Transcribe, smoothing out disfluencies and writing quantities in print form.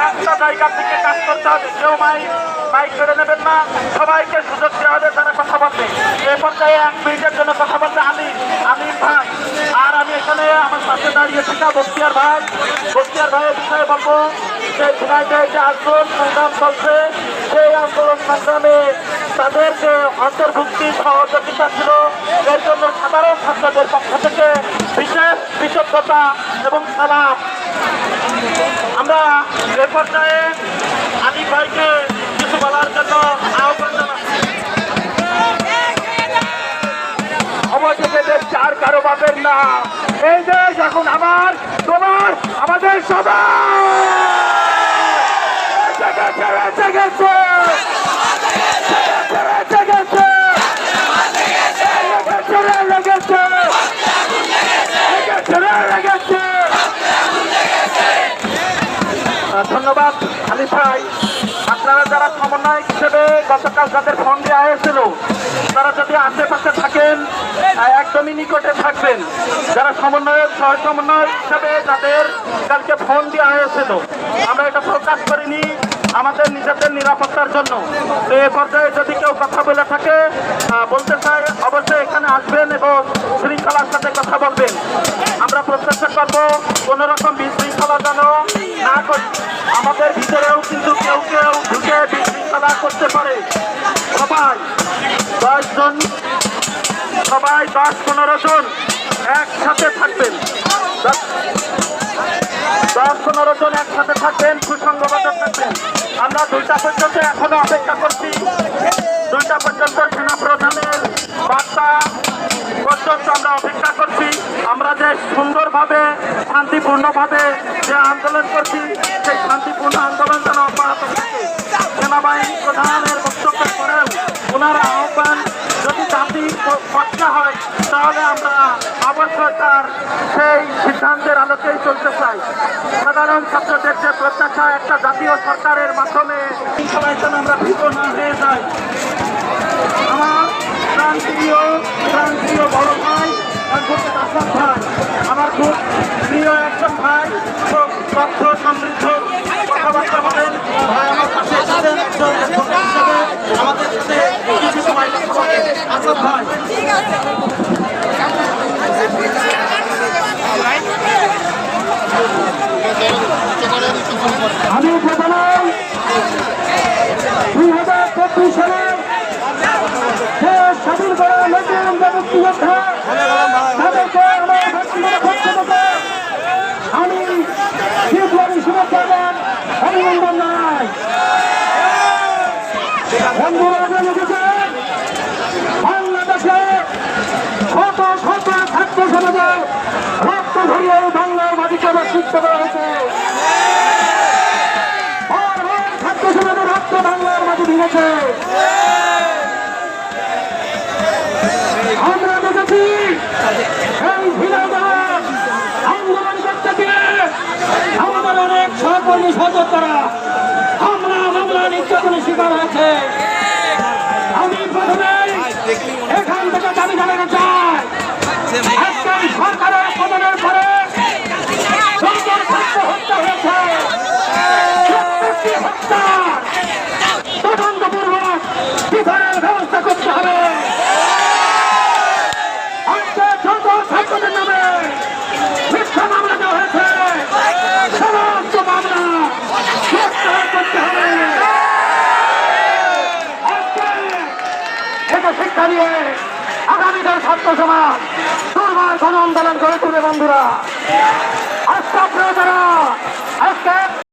একটা জায়গা থেকে কাজ করতে হবে। কেউ মাইক কেড়ে নেবেন না, সবাইকে সুযোগ দেওয়া হবে যারা কথা বলবে। এ পর্যায়ে 1 মিনিটের জন্য কথা বলবে আলিম ভাই। আর আমি এখানে আমার পাশে দাঁড়িয়ে থাকা বক্তিয়ার ভাইয়ের বিষয়ে বলবো যে ঝিনাইদহে যে আন্দোলন সংগ্রাম চলছে, সেই আন্দোলন সংগ্রামে তাদের যে অন্তর্ভুক্তি সহযোগিতা ছিল, এর জন্য সাধারণ ছাত্রদের পক্ষ থেকে বিশেষ কৃতজ্ঞতা এবং সালাম। আমরা এ পর্যায়ে আলিম ভাইকে কিছু বলার জন্য আহ্বান জানাচ্ছি। অবশেষে চার কারো বাপের না, এই দেশ এখন আমার, তোমার, আমাদের ধন্যবাদ আলিফ ভাই। আপনারা যারা সমন্বয়ক হিসেবে গতকাল যাদের ফোন দেওয়া হয়েছিল, তারা যদি আশেপাশে থাকেন একদমই নিকটে থাকবেন। যারা সমন্বয়ক সহ সমন্বয়ক হিসেবে যাদের কালকে ফোন দেওয়া হয়েছিল, আমরা এটা প্রকাশ করিনি আমাদের নিজেদের নিরাপত্তার জন্য। তো এ পর্যায়ে যদি কেউ কথা বলে থাকে, বলতে চাই, অবশ্যই এখানে আসবেন এবং শৃঙ্খলার সাথে কথা বলবেন। আমরা প্রত্যাশা করবো কোনো রকম বিশৃঙ্খলা যেন না করি। আমাদের ভিতরেও কিন্তু কেউ ঢুকে বিশৃঙ্খলা করতে পারে। সবাই 10-15 জন একসাথে থাকবেন, 10-15 জন একসাথে থাকবেন, সুসংগত থাকবেন। আমরা 2টা পর্যন্ত এখনো অপেক্ষা করছি। 2টা পর্যন্ত সেনা প্রধানের বার্তা পর্যন্ত আমরা অপেক্ষা করছি। আমরা যে সুন্দরভাবে শান্তিপূর্ণভাবে যে আন্দোলন করছি, সেই শান্তিপূর্ণ আন্দোলন যেন অব্যাহত থাকে। সেনাবাহিনী প্রধানের বক্তব্যের পরেও ওনার আহ্বান যদি জাতি পক্ষে হয়, তাহলে আমরা অবশ্যই তার সেই সিদ্ধান্তের আলোকেই চলতে চাই। সাধারণ ছাত্রদের যে প্রত্যাশা, একটা জাতীয় সরকারের মাধ্যমে সবাই যেন আমরা ভীত না হয়ে যাই। আমার প্রান্তীয় বড় ভাই অ্যাডভোকেট আসাদ ভাই, আমার খুব প্রিয় একজন ভাই, খুব তথ্য সমৃদ্ধ কথাবার্তা বলেন ভাই। আমার পাশে এসেছেন একজন অ্যাডভোকেট হিসেবে, আমাদের সাথে কিছু সময় কথা বলেন আসাদ ভাই। আমি প্রথমে 2024 সালে স্বাধীন করা নতুন মুক্তিযোদ্ধা তাদেরকে আমার ব্যক্তিগত পক্ষ থেকে আমি বিপ্লবী শুভেচ্ছা এবং অভিনন্দন জানাই। বাংলাদেশে শত শত ছাত্র সমাজের রক্ত ধরিয়ে বাংলার মাটিকে রক্ষিত করা হয়েছে। ছাত্র সমাজের রক্ত বাংলার মাটি ভেঙেছে। আমরা দেখেছি এই আন্দোলন করতে গিয়ে আমাদের অনেক সহকর্মী সহযোদ্ধারা মামলা নির্যাতনের শিকার হয়েছে। আমি প্রথমে এখান থেকে দাবি জানাতে চাই, সরকারের পতনের পরে হত্যা হয়েছে, তদন্তপূর্বক বিচারের ব্যবস্থা করতে হবে। ছাত্রদের নামে মিথ্যা মামলা দেওয়া হয়েছে, সমস্ত মামলা প্রত্যাহার করতে হবে। এটা শিক্ষা দিয়ে আগামীদের ছাত্র সমাজ দুর্বার গণ আন্দোলন গড়ে তুলবে। বন্ধুরা, আজকে আপনারা যারা আজকে